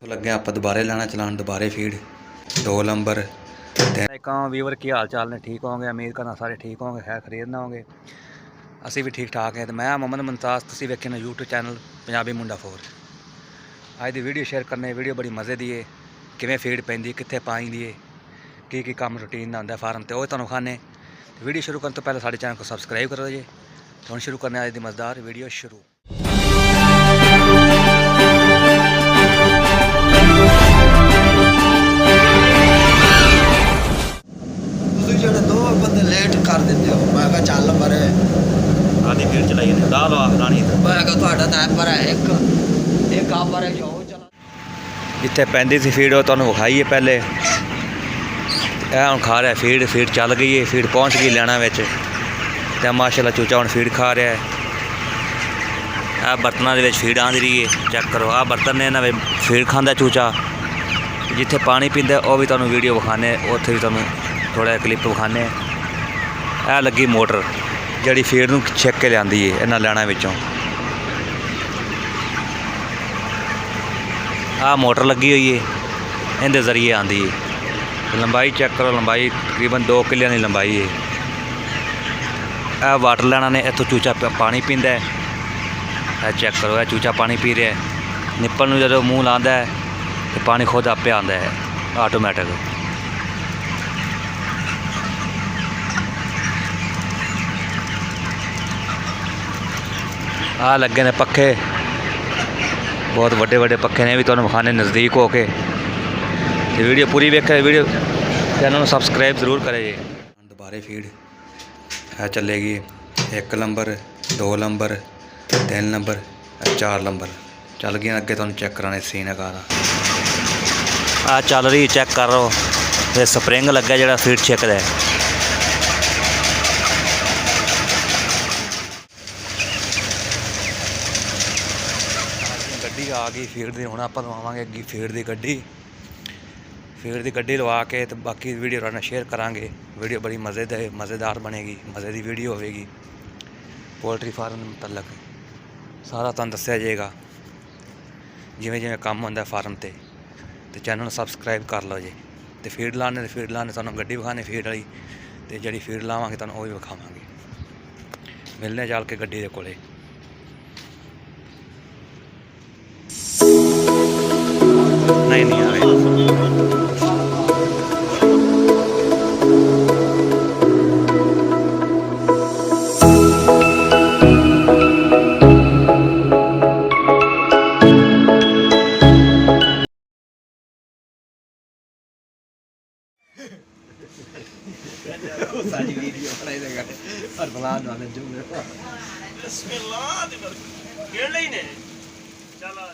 लगे आप दोबारे लाना चलान दोबारे फीड 2 नंबर व्यूवर की हाल चाल ने ठीक होंगे उम्मीद करना सारे ठीक होंगे खैर खरीद ना होंगे असी भी ठीक ठाक है तो मैं मोहम्मद मुमताज़ तुसीं वेखे ना यूट्यूब चैनल पंजाबी मुंडा 4 अज की वीडियो शेयर करने वीडियो बड़ी मज़े की है किवें फीड पैंदी कित्थे पाई दी है की काम रूटीन का होंदा फार्म तो तुहानूं खाने वीडियो शुरू करने तो पहले साडे चैनल को सबसक्राइब करो जी तो हुण शुरू करने अज की मज़ेदार वीडियो शुरू। लेट कर देते हो मैं कहा चल पर आधी फीड चलाई ने दाल रानी मैं कहा ਤੁਹਾਡਾ ਤਾਂ ਪਰ है एक आ पर जो चला जिथे पैंदी सी फीड वो तुहानूं विखाई है पहले हुण खा रहा फीड चल गई है फीड पहुँच गई लैना विच ते माशाअल्लाह चूचा हुण फीड खा रहा है बर्तनों के फीड आँदी रही है चेक करो आ बर्तन ने इन्हां फीड खांदा चूचा जिथे पानी पींदा वो भी तुहानूं वीडियो विखाने उत्थे भी तुहानूं थोड़ा क्लिप विखाने ए लगी मोटर जिहड़ी फीड नूं छिक के लिआंदी है इन्हां लैणां विचों आ मोटर लगी हुई है इहदे जरिए आंदी है लंबाई चेक करो लंबाई तकरीबन 2 किले की लंबाई है ए वाटर लैना ने इत्थों चूचा पानी पींदा है चेक करो ए चूचा पानी पी रहा है निप्पल नूं जदों मूँह लांदा है तो पानी खुद आपे आंदा है आटोमैटिक आ लगे ने पखे बहुत बड़े बड़े पखे ने भी तुहानूं विखाने नज़दीक हो के वीडियो पूरी वेखे वीडियो चैनल सबसक्राइब जरूर करे जी। दोबारे फीड है चलेगी 1 नंबर 2 नंबर 3 नंबर 4 नंबर चल गई अगे तुहानूं चेक कराने सीन है आ चल रही चेक करो ते स्प्रिंग लगा जिहड़ा फीड छिकदा है आ गई फीड की हुण आपां लवावांगे अगे फीड की गड्डी लवा के तो बाकी वीडियो तुहाडे नाल शेयर करांगे वीडियो बड़ी मज़ेदार बनेगी मज़े की वीडियो होगी पोल्ट्री फार्म मतलब सारा तुहानूं दस्सिया जाएगा जिवें जिवें काम होंदा फार्म ते चैनल सबसक्राइब कर लो जी तो फीड लाने तुहानूं गड्डी विखाने फीड वाली तो जिहड़ी फीड लावांगे तुहानूं वो भी विखावांगे मिलने चल के गड्डी दे कोले नहीं आ रहे सारी वीडियो बनाई देगा और बलाद वाले जो बिस्मिल्लाह खेल ही ने चलो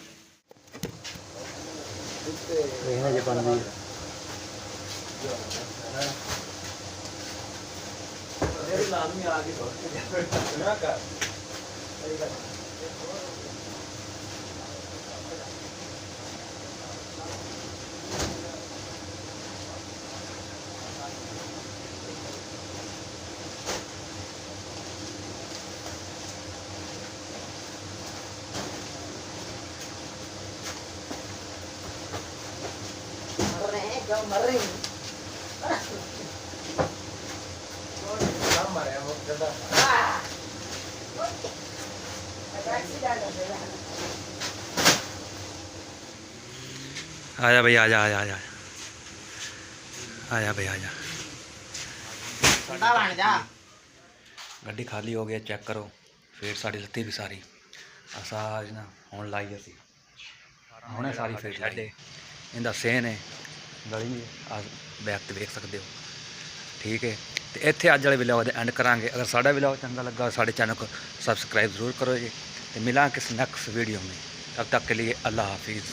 रहना जे बन गई मेरी लाजमी आगे ना कर मर रही आजा भाई आजा आजा आजा आजा भाई आजा गड्डी खाली हो गई चेक करो फीड साड़ी लत्ती भी सारी असा ना हुण लाई असी हुणे सारी फीड लाई इंदा सेन है गली बैक तो वेख सकते हो ठीक है तो इत्थे अज वाले विलॉग एंड करांगे अगर साडा विलॉग चंगा लगा साडे चैनल को सबसक्राइब जरूर करो जी तो मिलांगे किस नेक्स्ट वीडियो में तब तक के लिए अल्लाह हाफिज़।